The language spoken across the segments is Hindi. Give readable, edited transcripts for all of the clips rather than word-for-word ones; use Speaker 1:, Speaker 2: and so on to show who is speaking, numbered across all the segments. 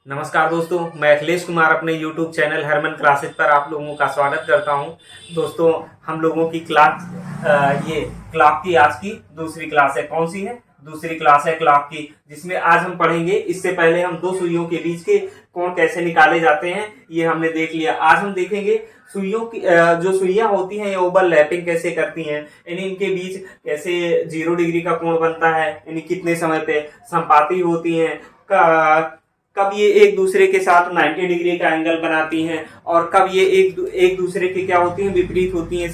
Speaker 1: नमस्कार दोस्तों, मैं अखिलेश कुमार अपने YouTube चैनल हरमन क्लासेज पर आप लोगों का स्वागत करता हूं। दोस्तों, हम लोगों की ये क्लॉक की आज की दूसरी क्लास है। कौन सी है? दूसरी क्लास है क्लॉक की, जिसमें आज हम पढ़ेंगे। इससे पहले हम दो सुइयों के बीच के कोण कैसे निकाले जाते हैं ये हमने देख लिया। आज हम देखेंगे सुइयों की जो सुइयां होती हैं ये ओवरलैपिंग कैसे करती हैं, यानी इनके बीच कैसे 0 डिग्री का कोण बनता है, यानी कितने समय पे संपाती होती हैं, कब ये एक दूसरे के साथ 90 डिग्री का एंगल बनाती हैं, और कब ये एक दूसरे के क्या होती हैं, विपरीत होती हैं,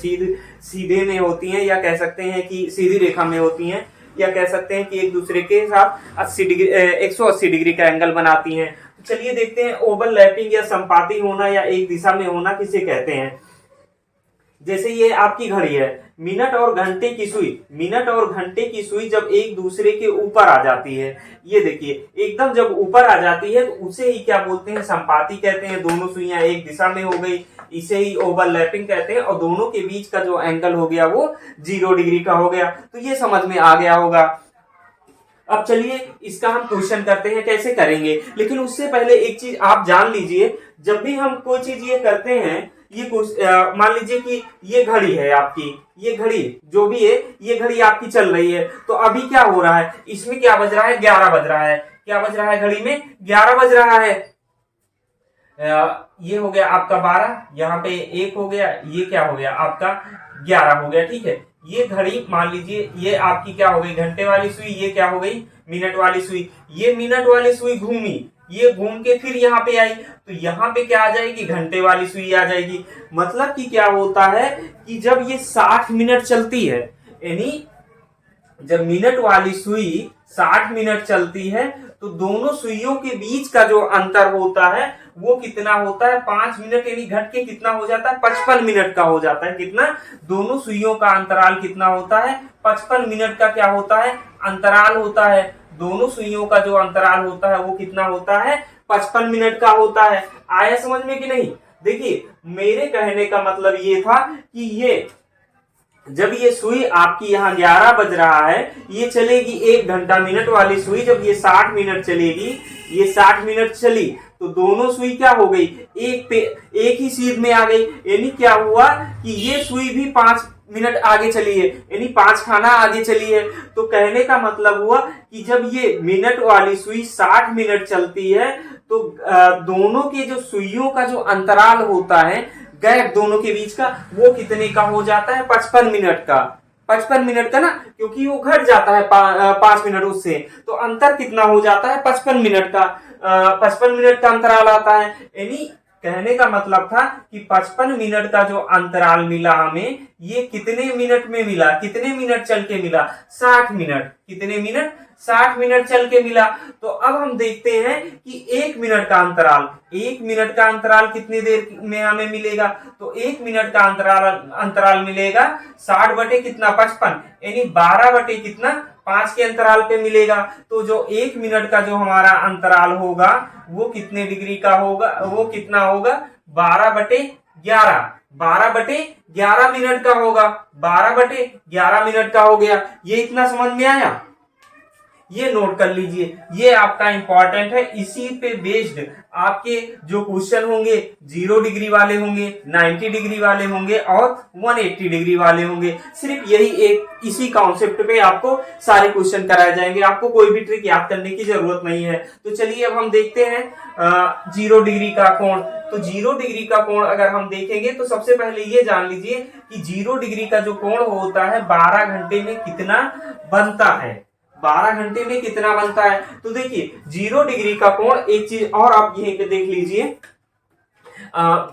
Speaker 1: सीधे में होती हैं, या कह सकते हैं कि सीधी रेखा में होती हैं, या कह सकते हैं कि एक दूसरे के साथ 180 डिग्री का एंगल बनाती हैं। तो चलिए देखते हैं ओवरलैपिंग या संपाती होना या एक दिशा में होना किसे कहते हैं। जैसे ये आपकी घड़ी है, मिनट और घंटे की सुई जब एक दूसरे के ऊपर आ जाती है, ये देखिए एकदम जब ऊपर आ जाती है तो उसे ही क्या बोलते हैं, संपाती कहते हैं। दोनों सुइयां एक दिशा में हो गई, इसे ही ओवरलैपिंग कहते हैं। और दोनों के बीच का जो एंगल हो गया वो 0 डिग्री का हो गया। तो ये समझ में आ गया होगा। अब चलिए इसका हम क्वेश्चन करते हैं, कैसे करेंगे। लेकिन उससे पहले एक चीज आप जान लीजिए, जब भी हम कोई चीज ये करते हैं, ये मान लीजिए कि ये घड़ी है आपकी, ये घड़ी जो भी है, ये घड़ी आपकी चल रही है। तो अभी क्या हो रहा है, इसमें क्या बज रहा है, 11 बज रहा है। क्या बज रहा है घड़ी में? 11 बज रहा है। ये हो गया आपका 12, यहाँ पे 1 हो गया, ये क्या हो गया आपका 11 हो गया। ठीक है, ये घड़ी मान लीजिए ये आपकी क्या हो गई, घंटे वाली सुई, ये क्या हो गई, मिनट वाली सुई। ये मिनट वाली सुई घूमी, ये घूम के फिर यहाँ पे आई, तो यहाँ पे क्या आ जाएगी, घंटे वाली सुई आ जाएगी। मतलब कि क्या होता है कि जब ये 60 मिनट चलती है, यानी जब मिनट वाली सुई 60 मिनट चलती है, तो दोनों सुइयों के बीच का जो अंतर होता है वो कितना होता है, 5 मिनट, यानी घट के कितना हो जाता है, 55 मिनट का हो जाता है। कितना? दोनों सुइयों का अंतराल कितना होता है, 55 मिनट का क्या होता है, अंतराल होता है। दोनों सुइयों का जो अंतराल होता है वो कितना होता है, 55 मिनट का होता है। आया समझ में कि नहीं? देखिए, मेरे कहने का मतलब ये था कि ये जब ये सुई आपकी यहाँ 11 बज रहा है, ये चलेगी 1 घंटा। मिनट वाली सुई जब ये 60 मिनट चलेगी, ये 60 मिनट चली, तो दोनों सुई क्या हो गई, एक ही सीध में आ गई। यानी क्या हुआ कि ये सुई भी 5 मिनट आगे चली है, यानी 5 खाना आगे चली है। तो कहने का मतलब हुआ कि जब ये मिनट वाली सुई 60 मिनट चलती है, तो दोनों के जो सुइयों का जो अंतराल होता है, गैप दोनों के बीच का, वो कितने का हो जाता है, 55 मिनट का। 55 मिनट का ना, क्योंकि वो घट जाता है 5 मिनट उससे, तो अंतर कितना हो जाता है, 55 मिनट का। 55 मिनट का अंतराल आता है। यानी कहने का मतलब था कि 55 मिनट का जो अंतराल मिला हमें, ये कितने मिनट में मिला, कितने मिनट चल के मिला, 60 मिनट। कितने मिनट? 60 मिनट चल के मिला। तो अब हम देखते हैं कि 1 मिनट का अंतराल, 1 मिनट का अंतराल कितनी देर में हमें मिलेगा, तो 1 मिनट का अंतराल मिलेगा 60 बटे कितना, 55, यानी 12 बटे कितना, 5 के अंतराल पे मिलेगा। तो जो 1 मिनट का जो हमारा अंतराल होगा वो कितने डिग्री का होगा, वो कितना होगा, 12 बटे 11, 12 बटे 11 मिनट का होगा। 12 बटे 11 मिनट का हो गया। ये इतना समझ में आया? ये नोट कर लीजिए, ये आपका इंपॉर्टेंट है। इसी पे बेस्ड आपके जो क्वेश्चन होंगे 0 डिग्री वाले होंगे, 90 डिग्री वाले होंगे और 180 डिग्री वाले होंगे। सिर्फ यही एक इसी कॉन्सेप्ट पे आपको सारे क्वेश्चन कराए जाएंगे। आपको कोई भी ट्रिक याद करने की जरूरत नहीं है। तो चलिए अब हम देखते हैं 0 डिग्री का कोण। तो 0 डिग्री का कोण अगर हम देखेंगे तो सबसे पहले ये जान लीजिए कि 0 डिग्री का जो कोण होता है 12 घंटे में कितना बनता है। 12 घंटे में कितना बनता है? तो देखिए 0 डिग्री का कोण, एक चीज और आप यहीं पे देख लीजिए,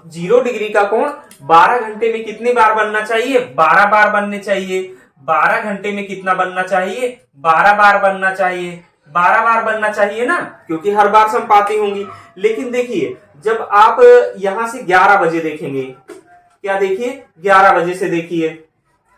Speaker 1: 0 डिग्री का कोण 12 घंटे में कितनी बार बनना चाहिए, 12 बार बनने चाहिए। 12 घंटे में कितना बनना चाहिए, 12 बार बनना चाहिए। 12 बार बनना चाहिए ना, क्योंकि हर बार संपाती होंगी। लेकिन देखिए जब आप यहां से 11 बजे देखेंगे, क्या देखिए 11 बजे से देखिए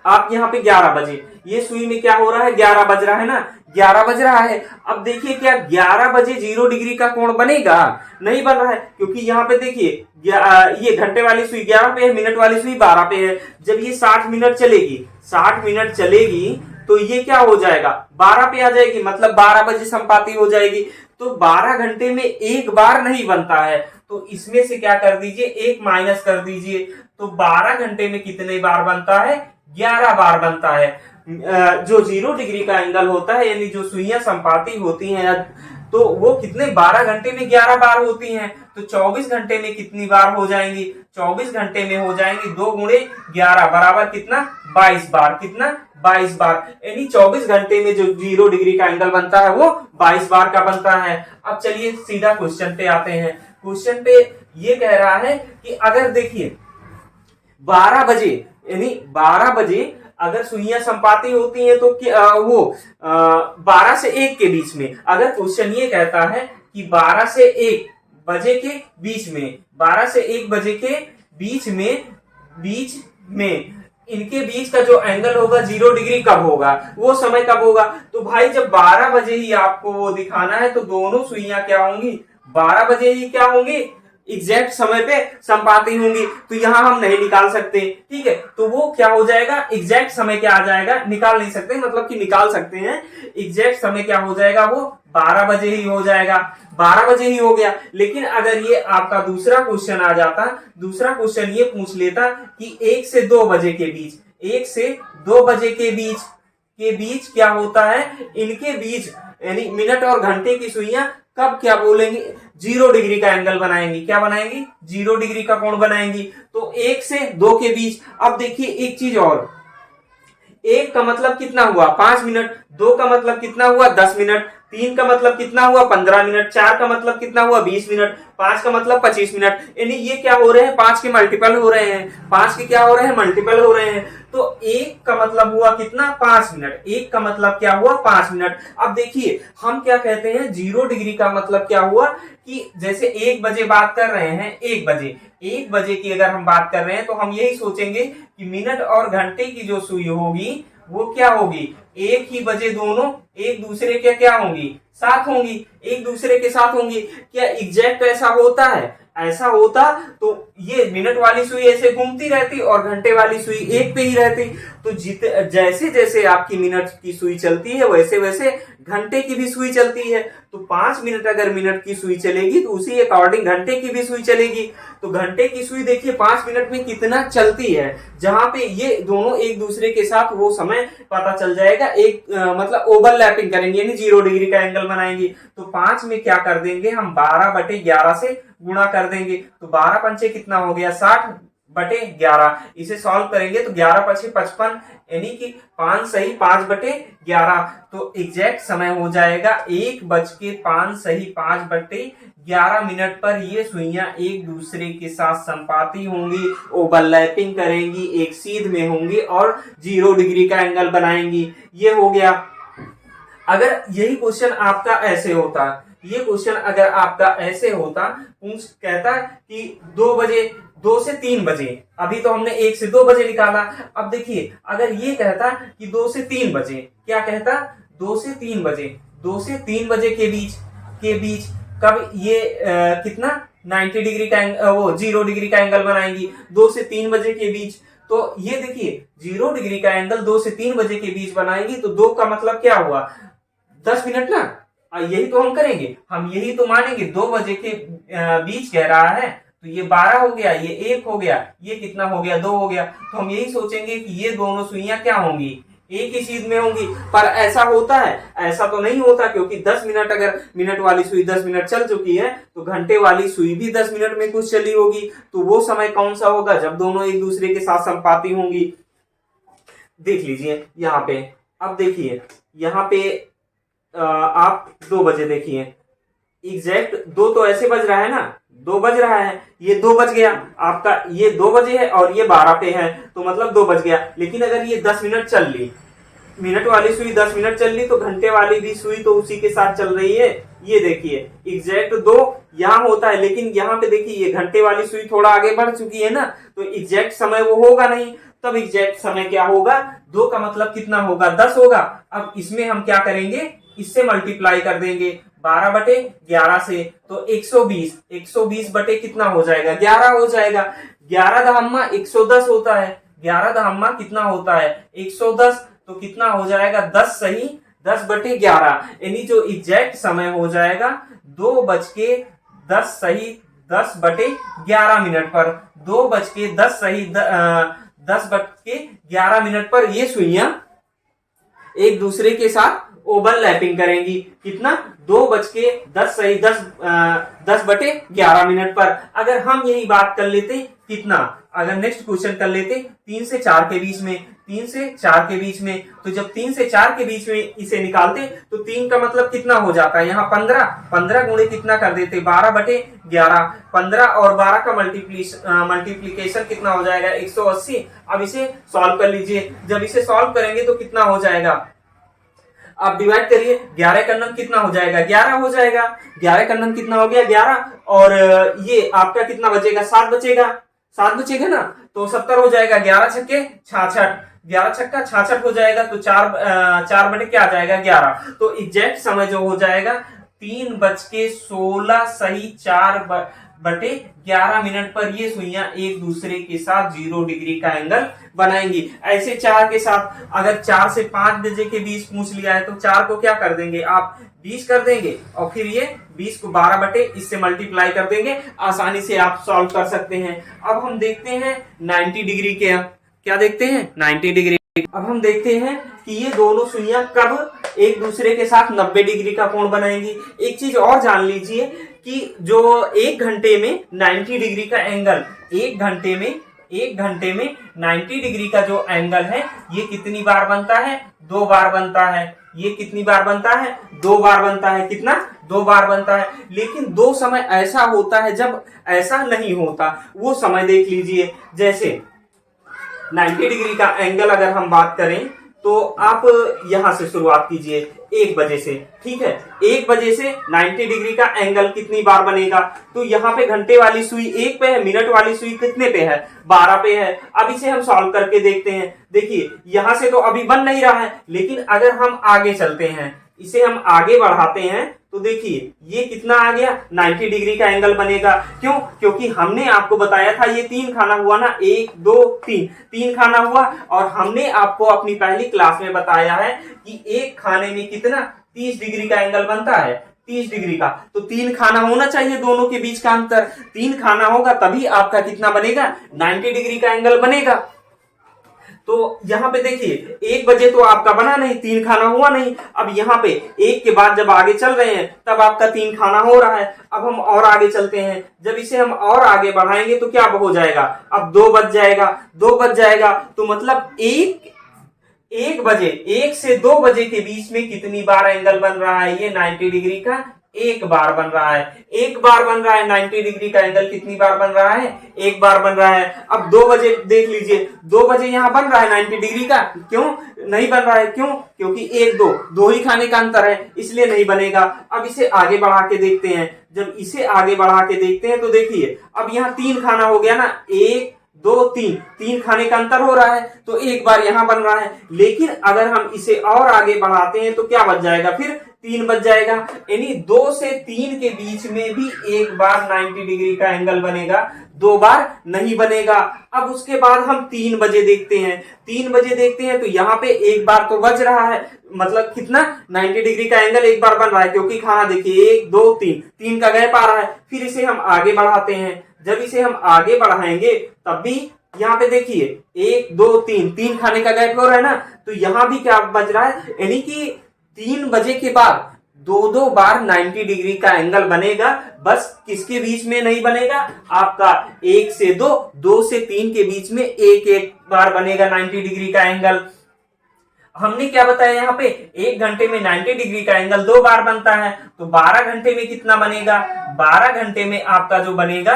Speaker 1: आप यहाँ पे 11 बजे, ये सुई में क्या हो रहा है, 11 बज रहा है ना, 11 बज रहा है। अब देखिए क्या 11 बजे 0 डिग्री का कोण बनेगा? नहीं बन रहा है, क्योंकि यहाँ पे देखिए ये घंटे वाली सुई 11 पे है, मिनट वाली सुई 12 पे है। जब ये 60 मिनट चलेगी, 60 मिनट चलेगी, तो ये क्या हो जाएगा, 12 पे आ जाएगी, मतलब 12 बजे संपाती हो जाएगी। तो 12 घंटे में एक बार नहीं बनता है, तो इसमें से क्या कर दीजिए, एक माइनस कर दीजिए। तो 12 घंटे में कितने बार बनता है, 11 बार बनता है। जो 0 डिग्री का एंगल होता है, यानी जो सुइयां संपाती होती हैं, तो वो कितने 12 घंटे में 11 बार होती हैं, तो 24 घंटे में कितनी बार हो जाएंगी, 24 घंटे में हो जाएंगी 2 गुणे 11 बराबर कितना, 22 बार। कितना, 22 बार। यानी 24 घंटे में जो 0 डिग्री का एंगल बनता है वो 22 बार का बनता है। अब चलिए सीधा क्वेश्चन पे आते हैं। क्वेश्चन पे ये कह रहा है कि अगर देखिए 12 बजे, यानी 12 बजे अगर सुइयां संपाती होती हैं तो वो 12 से 1 के बीच में, अगर क्वेश्चन ये कहता है कि 12 से 1 बजे के बीच में, 12 से 1 बजे के बीच में इनके बीच का जो एंगल होगा 0 डिग्री कब होगा, वो समय कब होगा। तो भाई जब 12 बजे ही आपको वो दिखाना है, तो दोनों सुइयां क्या होंगी, 12 बजे ही क्या होंगी, एग्जैक्ट समय पे संपाती होंगी। तो यहां हम नहीं निकाल सकते, ठीक है। तो वो क्या हो जाएगा, एग्जैक्ट समय क्या आ जाएगा, निकाल नहीं सकते, मतलब कि निकाल सकते हैं, एग्जैक्ट समय क्या हो जाएगा, वो 12 बजे ही हो जाएगा। 12 बजे ही हो गया। लेकिन अगर ये आपका दूसरा क्वेश्चन आ जाता, दूसरा क्वेश्चन ये पूछ लेता कि 1 से 2 बजे के बीच, 1 से 2 बजे के बीच क्या होता है, इनके बीच यानी मिनट और घंटे की सुइयां कब क्या बोलेंगे, 0 डिग्री का एंगल बनाएंगी। क्या बनाएंगी, 0 डिग्री का कोण बनाएंगी। तो 1 से 2 के बीच। अब देखिए एक चीज और, 1 का मतलब कितना हुआ, 5 मिनट, 2 का मतलब कितना हुआ, 10 मिनट, 3 का मतलब कितना हुआ, 15 मिनट, 4 का मतलब कितना हुआ, 20 मिनट, 5 का मतलब 25 मिनट। यानी ये क्या हो रहे हैं, 5 के मल्टीपल हो रहे हैं, 5 के क्या हो रहे हैं, मल्टीपल हो रहे हैं। तो 1 का मतलब हुआ कितना, 5 मिनट। 1 का मतलब क्या हुआ, 5 मिनट। अब देखिए हम क्या कहते हैं, 0 डिग्री का मतलब क्या हुआ कि जैसे 1 बजे बात कर रहे हैं, 1 बजे की अगर हम बात कर रहे हैं, तो हम यही सोचेंगे कि मिनट और घंटे की जो सुई होगी वो क्या होगी, एक ही बजे दोनों एक दूसरे के क्या होंगी, साथ होंगी, एक दूसरे के साथ होंगी। क्या एग्जैक्ट ऐसा होता है, ऐसा होता तो ये मिनट वाली सुई ऐसे घूमती रहती और घंटे वाली सुई एक पे ही रहती। तो जैसे जैसे आपकी मिनट की सुई चलती है, वैसे वैसे घंटे की भी सुई चलती है। तो 5 मिनट अगर मिनट की सुई चलेगी, तो उसी अकॉर्डिंग घंटे की भी सुई चलेगी। तो घंटे की सुई देखिए 5 मिनट में कितना चलती है, जहां पे ये दोनों एक दूसरे के साथ वो समय पता चल जाएगा। एक मतलब ओवरलैपिंग करेंगे, यानी 0 डिग्री का एंगल बनाएंगे। तो 5 में क्या कर देंगे हम, 12/11 से गुणा कर देंगे। तो 12 पंचे कितना हो गया, 60/11। इसे सॉल्व करेंगे तो 11 पचे 55, यानी कि 5 सही 5/11। तो एग्जैक्ट समय हो जाएगा 1:05 सही 5/11 मिनट पर ये सुइयां एक दूसरे के साथ संपाती होंगी, ओवरलैपिंग करेंगी, एक सीध में होंगी और 0 डिग्री का एंगल बनाएंगी। ये हो गया। अगर यही क्वेश्चन आपका ऐसे होता, ये क्वेश्चन अगर आपका ऐसे होता, कहता कि 2 बजे, 2 से 3 बजे, अभी तो हमने 1 से 2 बजे निकाला। अब देखिए अगर ये कहता कि 2 से 3 बजे, क्या कहता, 2 से 3 बजे, 2 से 3 बजे के बीच कब ये कितना 90 डिग्री का वो 0 डिग्री का एंगल बनाएंगी, 2 से 3 बजे के बीच। तो ये देखिए 0 डिग्री का एंगल 2 से 3 बजे के बीच बनाएंगी। तो 2 का मतलब क्या हुआ, 10 मिनट ना। यही तो हम करेंगे, हम यही तो मानेंगे, 2 बजे के बीच कह रहा है, तो ये 12 हो गया, ये 1 हो गया, ये कितना हो गया, 2 हो गया। तो हम यही सोचेंगे कि ये दोनों सुइयां क्या होंगी, एक ही चीज में होंगी। पर ऐसा होता है, ऐसा तो नहीं होता, क्योंकि 10 मिनट, अगर मिनट वाली सुई 10 मिनट चल चुकी है, तो घंटे वाली सुई भी 10 मिनट में कुछ चली होगी। तो वो समय कौन सा होगा, जब दोनों एक दूसरे के साथ संपाती होंगी। देख लीजिए यहाँ पे, अब देखिए यहाँ पे आप 2 बजे देखिए, एग्जैक्ट 2 तो ऐसे बज रहा है ना, 2 बज रहा है, ये 2 बज गया आपका, ये 2 बजे है और ये 12 पे है, तो मतलब 2 बज गया। लेकिन अगर ये 10 मिनट चल ली, मिनट वाली सुई 10 मिनट चल ली, तो घंटे वाली भी सुई तो उसी के साथ चल रही है। ये देखिए एग्जैक्ट 2 यहाँ होता है, लेकिन यहाँ पे देखिए ये घंटे वाली सुई थोड़ा आगे बढ़ चुकी है ना, तो एग्जैक्ट समय वो होगा नहीं। तब एग्जैक्ट समय क्या होगा, 2 का मतलब कितना होगा, 10 होगा। अब इसमें हम क्या करेंगे, इससे मल्टीप्लाई कर देंगे 12/11 से, तो 120, 120 बटे कितना हो जाएगा, 11 हो जाएगा। 11 दहम्मा 110 होता है, 11 दहम्मा कितना होता है, 110। तो कितना हो जाएगा, 10 सही 10/11, यानी जो एग्जैक्ट समय हो जाएगा 2:10 पर, 2:10 पर ये सुइयां एक दूसरे के साथ ओवरलैपिंग करेंगी। कितना? 2:10 पर। अगर हम यही बात कर लेते कितना, अगर नेक्स्ट क्वेश्चन कर लेते 3 से 4 के बीच में, 3 से 4 के बीच में, तो जब 3 से 4 के बीच में इसे निकालते तो 3 का मतलब कितना हो जाता है यहाँ 15, 15 गुणे कितना कर देते 12/11, 15 और 12 का मल्टीप्लीकेशन कितना हो जाएगा 180। अब इसे सॉल्व कर लीजिए, जब इसे सॉल्व करेंगे तो कितना हो जाएगा, आप डिवाइड करिए, 11 का नम कितना हो जाएगा 11 हो जाएगा, 11 का नम कितना हो गया 11, और ये आपका कितना बचेगा 7 बचेगा, 7 बचेगा ना, तो 70 हो जाएगा, 11 छक्के 66, 11 छक्का 66 हो जाएगा, तो 4 बटे क्या आ जाएगा 11। तो एग्जैक्ट समय जो हो जाएगा 3:16 सही 4/11 पर ये सुइयां एक दूसरे के साथ 0 डिग्री का एंगल बनाएंगी। ऐसे 4 के साथ अगर 4 से 5 बजे के बीच पूछ लिया है तो 4 को क्या कर देंगे आप 20 कर देंगे, और फिर ये 20 को 12 बटे इससे मल्टीप्लाई कर देंगे, आसानी से आप सॉल्व कर सकते हैं। अब हम देखते हैं 90 डिग्री के, क्या देखते हैं 90 डिग्री। अब हम देखते हैं कि ये दोनों सुइयां कब एक दूसरे के साथ 90 डिग्री का कोण बनाएंगी। एक चीज और जान लीजिए कि जो 1 घंटे में 90 डिग्री का एंगल, 1 घंटे में 90 डिग्री का जो एंगल है ये कितनी बार बनता है 2 बार बनता है। ये कितनी बार बनता है 2 बार बनता है। कितना 2 बार बनता है। लेकिन 2 समय ऐसा होता है जब ऐसा नहीं होता, वो समय देख लीजिए। जैसे 90 डिग्री का एंगल अगर हम बात करें तो आप यहां से शुरुआत कीजिए 1 बजे से, ठीक है। 1 बजे से 90 डिग्री का एंगल कितनी बार बनेगा, तो यहाँ पे घंटे वाली सुई 1 पे है, मिनट वाली सुई कितने पे है 12 पे है। अब इसे हम सॉल्व करके देखते हैं। देखिए यहां से तो अभी बन नहीं रहा है, लेकिन अगर हम आगे चलते हैं, इसे हम आगे बढ़ाते हैं तो देखिए ये कितना आ गया 90 डिग्री का एंगल बनेगा। क्यों? क्योंकि हमने आपको बताया था ये 3 खाना हुआ ना, 1 2 3 खाना हुआ, और हमने आपको अपनी पहली क्लास में बताया है कि एक खाने में कितना 30 डिग्री का एंगल बनता है, 30 डिग्री का। तो 3 खाना होना चाहिए दोनों के बीच का अंतर, 3 खाना होगा तभी आपका कितना बनेगा 90 डिग्री का एंगल बनेगा। तो यहाँ पे देखिए 1 बजे तो आपका बना नहीं, 3 खाना हुआ नहीं। अब यहाँ पे 1 के बाद जब आगे चल रहे हैं तब आपका 3 खाना हो रहा है। अब हम और आगे चलते हैं, जब इसे हम और आगे बढ़ाएंगे तो क्या हो जाएगा, अब 2 बज जाएगा, 2 बज जाएगा। तो मतलब 1 बजे, 1 से 2 बजे के बीच में कितनी बार एंगल बन रहा है ये 90 डिग्री का, 1 बार बन रहा है। 1 बार बन रहा है 90 डिग्री का एंगल, कितनी बार बन रहा है 1 बार बन रहा है। अब 2 बजे देख लीजिए, 2 बजे यहां बन रहा है 90 डिग्री का, क्यों नहीं बन रहा है, क्यों? क्योंकि 1 2 ही खाने का अंतर है, इसलिए नहीं बनेगा। अब इसे आगे बढ़ा के देखते हैं, जब इसे आगे बढ़ा के देखते हैं तो देखिए अब यहाँ 3 खाना हो गया ना, 1 2 3 खाने का अंतर हो रहा है, तो 1 बार यहां बन रहा है। लेकिन अगर हम इसे और आगे बढ़ाते हैं तो क्या बच जाएगा, फिर 3 बच जाएगा। यानी 2 से 3 के बीच में भी 1 बार 90 डिग्री का एंगल बनेगा, 2 बार नहीं बनेगा। अब उसके बाद हम 3 बजे देखते हैं, 3 बजे देखते हैं तो यहाँ पे 1 बार तो बच रहा है, मतलब कितना 90 डिग्री का एंगल 1 बार बन रहा है, क्योंकि खाना देखिए 1 2 3 का गैप आ रहा है। फिर इसे हम आगे बढ़ाते हैं, जब इसे हम आगे बढ़ाएंगे तब भी यहाँ पे देखिए 1 2 3 खाने का गैप हो रहा है ना, तो यहाँ भी क्या बच रहा है, यानी कि 3 बजे के बाद 2 बार 90 डिग्री का एंगल बनेगा। बस किसके बीच में नहीं बनेगा, आपका 1 से 2 2 से 3 के बीच में 1 बार बनेगा 90 डिग्री का एंगल। हमने क्या बताया यहाँ पे 1 घंटे में 90 डिग्री का एंगल 2 बार बनता है, तो 12 घंटे में कितना बनेगा, 12 घंटे में आपका जो बनेगा,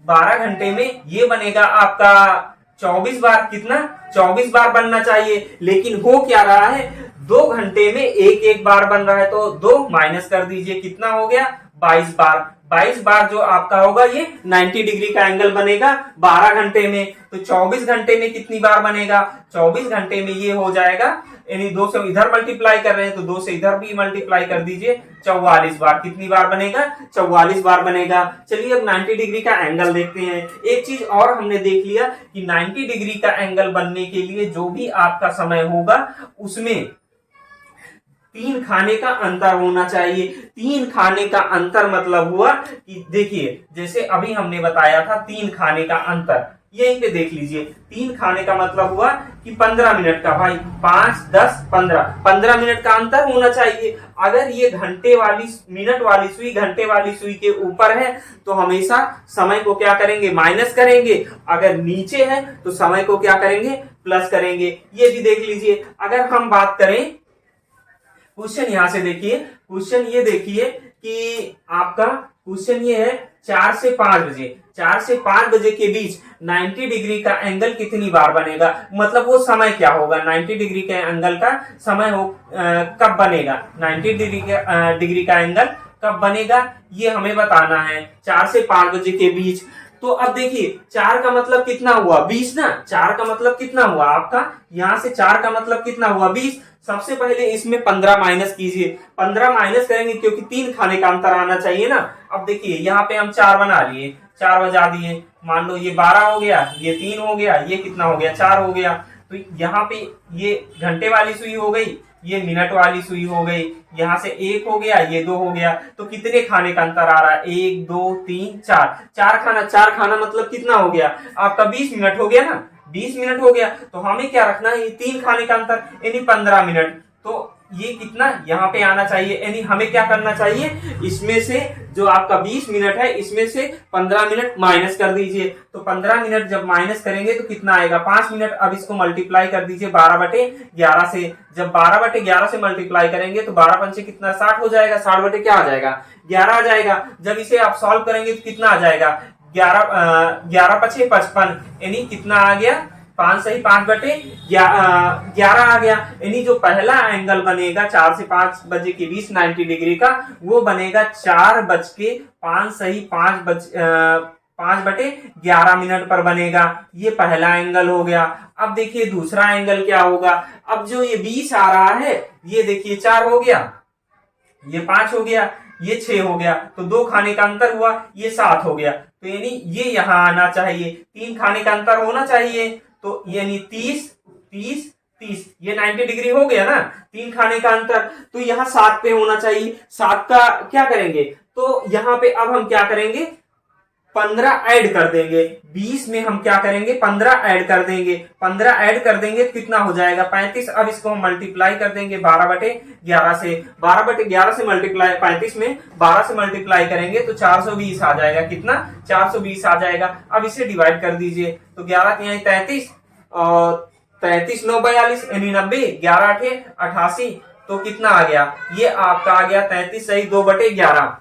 Speaker 1: 12 घंटे में ये बनेगा आपका 24 बार। कितना 24 बार बनना चाहिए, लेकिन हो क्या रहा है 2 घंटे में 1 बार बन रहा है, तो 2 माइनस कर दीजिए, कितना हो गया 22 बार। 22 बार जो आपका होगा ये 90 डिग्री का एंगल बनेगा 12 घंटे में। तो 24 घंटे में कितनी बार बनेगा, 24 घंटे में ये हो जाएगा, यानी 2 से इधर मल्टीप्लाई कर रहे हैं तो 2 से इधर भी मल्टीप्लाई कर दीजिए, 44 बार। कितनी बार बनेगा 44 बार बनेगा। चलिए अब 90 डिग्री का एंगल देखते हैं। एक चीज और हमने देख लिया कि 90 डिग्री का एंगल बनने के लिए जो भी आपका समय होगा उसमें 3 खाने का अंतर होना चाहिए। 3 खाने का अंतर मतलब हुआ कि देखिए जैसे अभी हमने बताया था 3 खाने का अंतर, यहीं पे देख लीजिए 3 खाने का मतलब हुआ कि 15 मिनट का, भाई 5 10 15 मिनट का अंतर होना चाहिए। अगर ये घंटे वाली मिनट वाली सुई घंटे वाली सुई के ऊपर है तो हमेशा समय को क्या करेंगे, माइनस करेंगे। अगर नीचे है तो समय को क्या करेंगे, प्लस करेंगे। ये भी देख लीजिए। अगर हम बात करें क्वेश्चन, यहां से देखिए क्वेश्चन, ये देखिए कि आपका क्वेश्चन ये है 4 से 5 बजे, 4 से 5 बजे के बीच 90 डिग्री का एंगल कितनी बार बनेगा, मतलब वो समय क्या होगा, 90 डिग्री के एंगल का समय कब बनेगा, 90 डिग्री का एंगल कब बनेगा, ये हमें बताना है 4 से 5 बजे के बीच। तो अब देखिए 4 का मतलब कितना हुआ, 20 ना। 4 का मतलब कितना हुआ आपका, यहां से 4 का मतलब कितना हुआ, 20। सबसे पहले इसमें 15 माइनस कीजिए, 15 माइनस करेंगे क्योंकि 3 खाने का अंतर आना चाहिए ना। अब देखिए यहाँ पे हम 4 बना लिए, 4 बजा दिए, मान लो ये 12 हो गया, ये 3 हो गया, ये कितना हो गया, 4 हो गया। तो यहाँ पे ये घंटे वाली सुई हो गई, ये मिनट वाली सुई हो गई, यहाँ से 1 हो गया, ये 2 हो गया। तो कितने खाने का अंतर आ रहा है, 1 2 3 4, 4 खाना मतलब कितना हो गया आपका, 20 मिनट हो गया ना, 20 मिनट हो गया। तो हमें क्या रखना है, 3 खाने का अंतर यानी 15 मिनट। तो ये कितना यहाँ पे आना चाहिए, यानी हमें क्या करना चाहिए, इसमें से जो आपका 20 मिनट है इसमें से 15 मिनट माइनस कर दीजिए। तो 15 मिनट जब माइनस करेंगे तो कितना आएगा, 5 मिनट। अब इसको मल्टीप्लाई कर दीजिए 12/11 से। जब 12/11 से मल्टीप्लाई करेंगे तो 12 पंचे कितना, 60 हो जाएगा। 60 बटे क्या आ जाएगा, 11 आ जाएगा। जब इसे आप सॉल्व करेंगे तो कितना आ जाएगा, 11 पचे 55, यानी कितना आ गया, 5 सही 5/11 आ गया। यानी जो पहला एंगल बनेगा 4 से 5 बजे के बीच 90 डिग्री का, वो बनेगा 4:05 सही 5/11 मिनट पर बनेगा। ये पहला एंगल हो गया। अब देखिए दूसरा एंगल क्या होगा। अब जो ये 20 आ रहा है, ये देखिए 4 हो गया, ये 5 हो गया, ये 6 हो गया, तो 2 खाने का अंतर हुआ, ये 7 हो गया। तो यानी ये यहां आना चाहिए, 3 खाने का अंतर होना चाहिए। तो यानी 30 30 30, ये 90 डिग्री हो गया ना, 3 खाने का अंतर। तो यहाँ 7 पे होना चाहिए। 7 का क्या करेंगे, तो यहाँ पे अब हम क्या करेंगे, 15 ऐड कर देंगे। 20 में हम क्या करेंगे, 15 ऐड कर देंगे। 15 ऐड कर देंगे तो कितना हो जाएगा, 35। अब इसको हम मल्टीप्लाई कर देंगे 12/11 से। 12/11 से मल्टीप्लाई 35 में 12 से मल्टीप्लाई करेंगे तो 420 आ जाएगा। कितना, 420 आ जाएगा। अब इसे डिवाइड कर दीजिए तो 11 के यहाँ 33 और 33 9 42 यानी 90, 11 8 88। तो कितना आ गया, ये आपका आ गया 33 सही 2/11।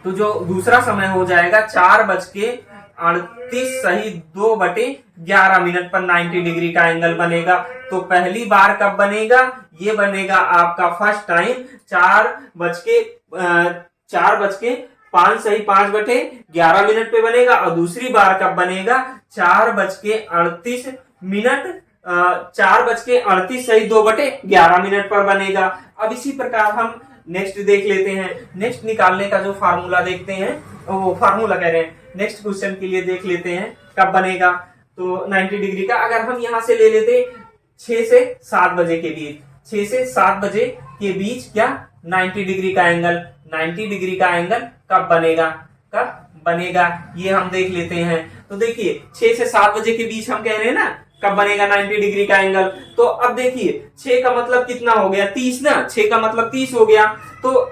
Speaker 1: तो जो दूसरा समय हो जाएगा 4:38 सही 2/11 मिनट पर 90 डिग्री का एंगल बनेगा। तो पहली बार कब बनेगा, ये बनेगा आपका फर्स्ट टाइम 4:05 सही 5/11 मिनट पे बनेगा। और दूसरी बार कब बनेगा, 4:38 मिनट 4:38 सही 2/11 मिनट पर बनेगा। अब इसी प्रकार हम नेक्स्ट देख लेते हैं। नेक्स्ट निकालने का जो फार्मूला देखते हैं, वो फार्मूला कह रहे हैं, नेक्स्ट क्वेश्चन के लिए देख लेते हैं कब बनेगा। तो 90 डिग्री का अगर हम यहां से ले लेते 6 से 7 बजे के बीच, 6 से 7 बजे के बीच क्या 90 डिग्री का एंगल, 90 डिग्री का एंगल कब बनेगा, कब बनेगा ये हम देख लेते हैं। तो देखिए 6 से 7 बजे के बीच हम कह रहे हैं ना कब बनेगा 90 डिग्री का एंगल। तो अब देखिए 6 का मतलब कितना हो गया, 30 ना, 6 का मतलब 30 हो गया। तो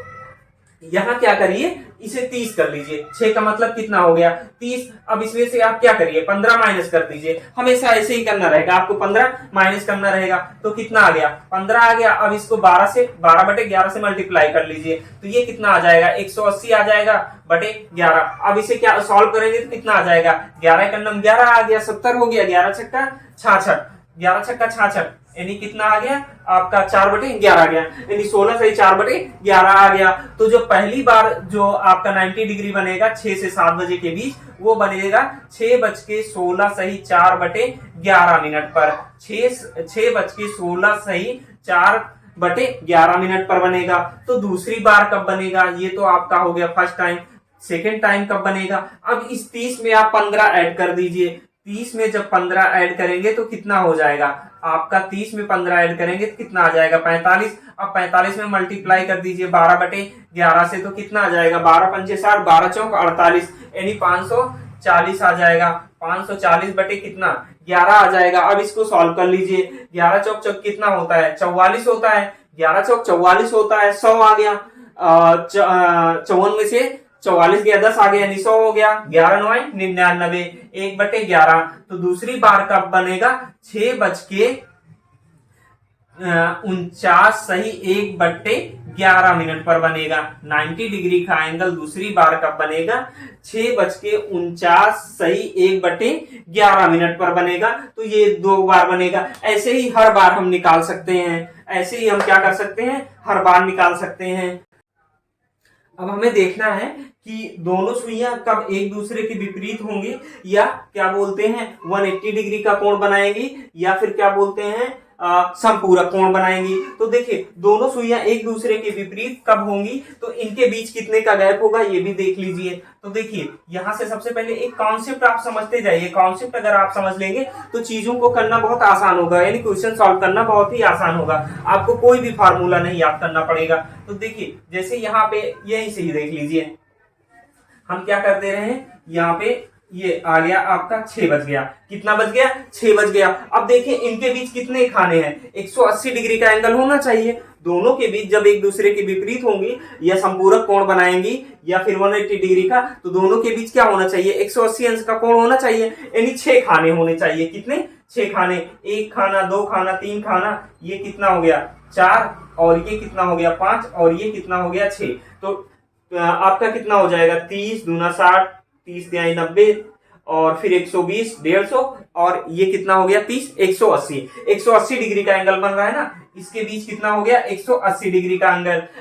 Speaker 1: यहां क्या करिए, इसे 30 कर लीजिए। 6 का मतलब कितना हो गया, 30। अब इसमें से आप क्या करिए, 15 माइनस कर दीजिए। हमेशा ऐसे ही करना रहेगा, आपको 15 माइनस करना रहेगा। तो कितना आ गया, 15 आ गया। अब इसको 12/11 से मल्टीप्लाई कर लीजिए तो ये कितना आ जाएगा, 180 आ जाएगा बटे 11। अब इसे क्या सॉल्व करेंगे तो कितना आ जाएगा, 11 का नम 11 आ गया, 70 हो गया। 11 छक्का 66, 11 छक्का 66 यानी कितना आ गया आपका 4/11 आ गया, यानी 16 सही 4/11 आ गया। तो जो पहली बार जो आपका 90 डिग्री बनेगा 6 से 7 बजे के बीच, वो बनेगा 6:16 सही 4/11 मिनट पर। 6:16 सही 4/11 मिनट पर बनेगा। तो दूसरी बार कब बनेगा, ये तो आपका हो गया फर्स्ट टाइम। सेकेंड टाइम कब बनेगा, अब इस 30 में आप 15 ऐड कर दीजिए। 30 में जब 15 ऐड करेंगे तो कितना हो जाएगा आपका, 30 में 15 ऐड करेंगे तो कितना आ जाएगा 45। अब 45 में मल्टीप्लाई कर दीजिए 12/11 से, तो कितना आ जाएगा 12 पंचे 60, 12 चौक 48, यानी 540 आ जाएगा। 540 बटे कितना 11 आ जाएगा। अब इसको सॉल्व कर लीजिए। 11 चौक चौक कितना होता है 44 होता है, 11 चौक 44 होता है, 100 आ गया। 54 में से 44 गया 10 आ गया, यानी 100 हो गया। 11 9 99, 1/11। तो दूसरी बार कब बनेगा 6:49 सही 1/11 पर बनेगा। 90 डिग्री का एंगल दूसरी बार कब बनेगा 6:49 सही 1/11 पर बनेगा। तो ये 2 बार बनेगा। ऐसे ही हर बार हम निकाल सकते हैं, ऐसे ही हम क्या कर सकते हैं हर बार निकाल सकते हैं। अब हमें देखना है कि दोनों सुइयां कब एक दूसरे के विपरीत होंगी, या क्या बोलते हैं 180 डिग्री का कोण बनाएंगी, या फिर क्या बोलते हैं समपूरक कोण बनाएंगी। तो देखिए दोनों सुइयां एक दूसरे के विपरीत कब होंगी, तो इनके बीच कितने का गैप होगा ये भी देख लीजिए। तो देखिए यहां से सबसे पहले एक कॉन्सेप्ट आप समझते जाइए। कॉन्सेप्ट अगर आप समझ लेंगे तो चीजों को करना बहुत आसान होगा, यानी क्वेश्चन सॉल्व करना बहुत ही आसान होगा। आपको कोई भी फार्मूला नहीं याद करना पड़ेगा। तो देखिए जैसे यहाँ पे यहीं से ही देख लीजिए, हम क्या कर दे रहे हैं, यहाँ पे ये आ गया आपका 6 बज गया। कितना बज गया 6 बज गया। अब देखिए इनके बीच कितने खाने हैं 180 डिग्री का एंगल होना चाहिए। दोनों के बीच जब एक दूसरे के विपरीत होंगी या संपूरक कोण बनाएंगी या फिर 180 डिग्री का, तो दोनों के बीच क्या होना चाहिए 180 अंश का कोण होना चाहिए, यानी 6 खाने होने चाहिए। कितने 6 खाने, 1 खाना 2 खाना 3 खाना, ये कितना हो गया 4, और ये कितना हो गया 5, और ये कितना हो गया 6। तो आपका कितना हो जाएगा 30 दूना 60, 30 तिहाई 90, और फिर 120 150, और ये कितना हो गया 30 180 डिग्री का एंगल बन रहा है ना। इसके बीच कितना हो गया 180 डिग्री का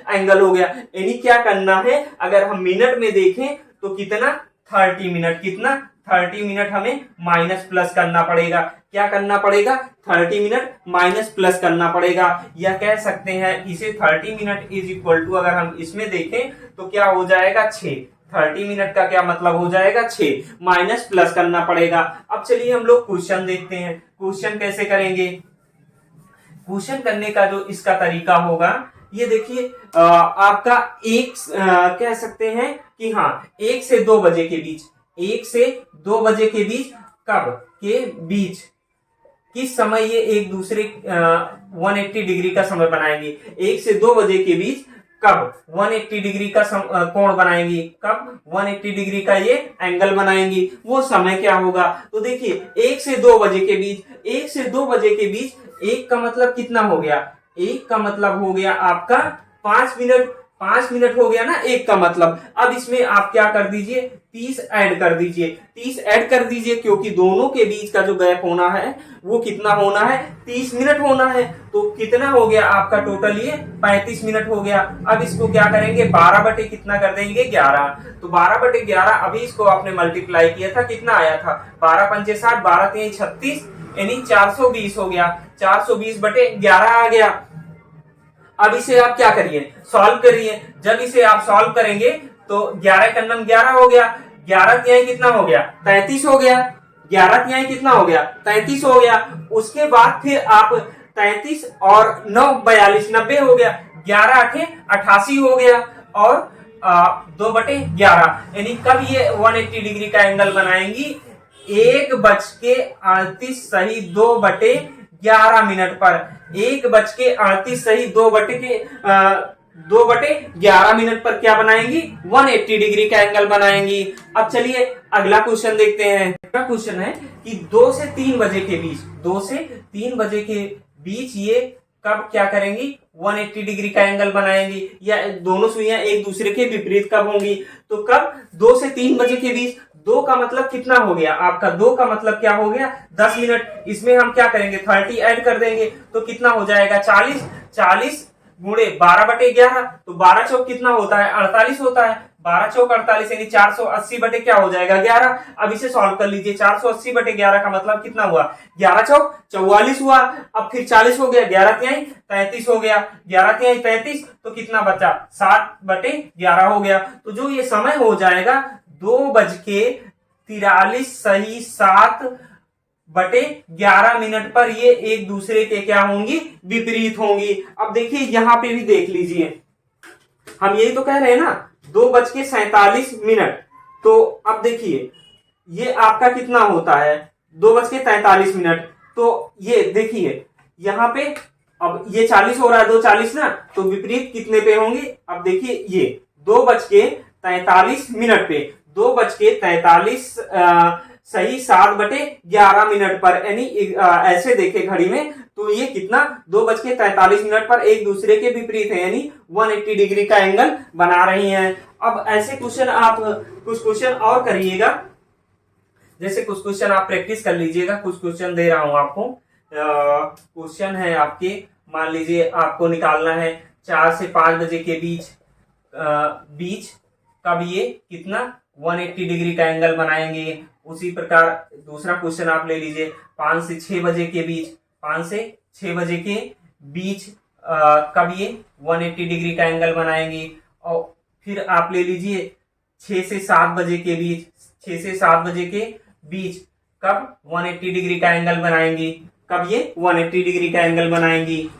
Speaker 1: एंगल हो गया। यानी क्या करना है, अगर हम मिनट में देखें तो कितना 30 मिनट, कितना 30 मिनट हमें माइनस प्लस करना पड़ेगा। क्या करना पड़ेगा 30 मिनट माइनस प्लस करना पड़ेगा, या कह सकते हैं इसे 30 मिनट इज इक्वल टू, अगर हम इसमें देखें तो क्या हो जाएगा 6। 30 मिनट का क्या मतलब हो जाएगा 6, माइनस प्लस करना पड़ेगा। अब चलिए हम लोग क्वेश्चन देखते हैं। क्वेश्चन कैसे करेंगे, क्वेश्चन करने का जो इसका तरीका होगा ये देखिए, आपका एक कह सकते हैं कि हाँ 1 से 2 बजे के बीच, 1 से 2 बजे के बीच कब के बीच किस समय ये एक दूसरे 180 डिग्री का समय बनाएंगे। 1 से 2 बजे के बीच कब 180 डिग्री का कोण बनाएंगी, कब 180 डिग्री का ये एंगल बनाएंगी, वो समय क्या होगा। तो देखिए 1 से 2 बजे के बीच, 1 से 2 बजे के बीच, 1 का मतलब कितना हो गया, 1 का मतलब हो गया आपका 5 मिनट, 5 मिनट हो गया ना 1 का मतलब। अब इसमें आप क्या कर दीजिए 30 ऐड कर दीजिए, 30 ऐड कर दीजिए, क्योंकि दोनों के बीच का जो गैप होना है वो कितना होना है 30 मिनट होना है। तो कितना हो गया आपका टोटल ये 35 मिनट हो गया। अब इसको क्या करेंगे 12 बटे कितना कर देंगे 11। तो 12/11, अभी इसको आपने मल्टीप्लाई किया था, कितना आया था 12 पंचे 60, 12 तिहाई 36, यानी 420 हो गया। 420/11 आ गया। अब इसे आप क्या करिए सॉल्व करिए। जब इसे आप सॉल्व करेंगे तो 11 का 11 हो गया, 11 तिहाई कितना हो गया 33 हो गया, 11 तिहाई कितना हो गया 33 हो गया। उसके बाद फिर आप 33 और 9 42 90 हो गया, 11 8 88 हो गया, और 2/11, यानी कब ये 180 डिग्री का एंगल बनाएंगी 1:38 सही 2/11 पर। 1:38 सही 2/11 पर क्या बनाएंगी 180 डिग्री का एंगल बनाएंगी। अब चलिए अगला क्वेश्चन देखते हैं। अगला क्वेश्चन है कि 2 से 3 बजे के बीच, 2 से 3 बजे के बीच ये कब क्या करेंगी 180 डिग्री का एंगल बनाएंगी, या दोनों सुइयां एक दूसरे के विपरीत कब होंगी। तो कब 2 से 3 बजे के बीच, 2 का मतलब कितना हो गया आपका, 2 का मतलब क्या हो गया 10 मिनट। इसमें हम क्या करेंगे 30 ऐड कर देंगे, तो कितना हो जाएगा 40, 40 गुणे 12/11, तो 12 चौक कितना होता है 48 होता है, 12 चौक 48, यानी 480 बटे क्या हो जाएगा 11। अब इसे सॉल्व कर लीजिए। 480/11 का मतलब कितना हुआ 11 चौक 44 हुआ। अब फिर 40 हो गया, 11 तिहाई 33 हो गया, 11 तिहाई 33, तो कितना बचा 7/11 हो गया। तो जो ये समय हो जाएगा 2:43 सही 7 बटे 11 मिनट पर ये एक दूसरे के क्या होंगी, विपरीत होंगी। अब देखिए यहां पे भी देख लीजिए, हम यही तो कह रहे हैं ना, 2:47। तो अब देखिए ये आपका कितना होता है, 2:43। तो ये देखिए यहां पे, अब ये 40 हो रहा है, 2:40 ना, तो विपरीत कितने पे होंगे, अब देखिए ये 2:43 पे, 2:43 सही 7/11 पर, यानी ऐसे देखे घड़ी में तो ये कितना 2:43 पर एक दूसरे के विपरीत है, यानी 180 डिग्री का एंगल बना रही हैं। अब ऐसे क्वेश्चन आप कुछ क्वेश्चन और करिएगा, जैसे कुछ क्वेश्चन आप प्रैक्टिस कर लीजिएगा। कुछ क्वेश्चन दे रहा हूं आपको। क्वेश्चन है आपके, मान लीजिए आपको निकालना है 4 से 5 बजे के बीच कब ये कितना 180 डिग्री का एंगल बनाएंगे। उसी प्रकार दूसरा क्वेश्चन आप ले लीजिए, 5 से 6 बजे के बीच, 5 से 6 बजे के बीच कब ये 180 डिग्री का एंगल बनाएंगे। और फिर आप ले लीजिए 6 से 7 बजे के बीच, 6 से 7 बजे के बीच कब 180 डिग्री का एंगल बनाएंगी, कब ये 180 डिग्री का एंगल बनाएंगी।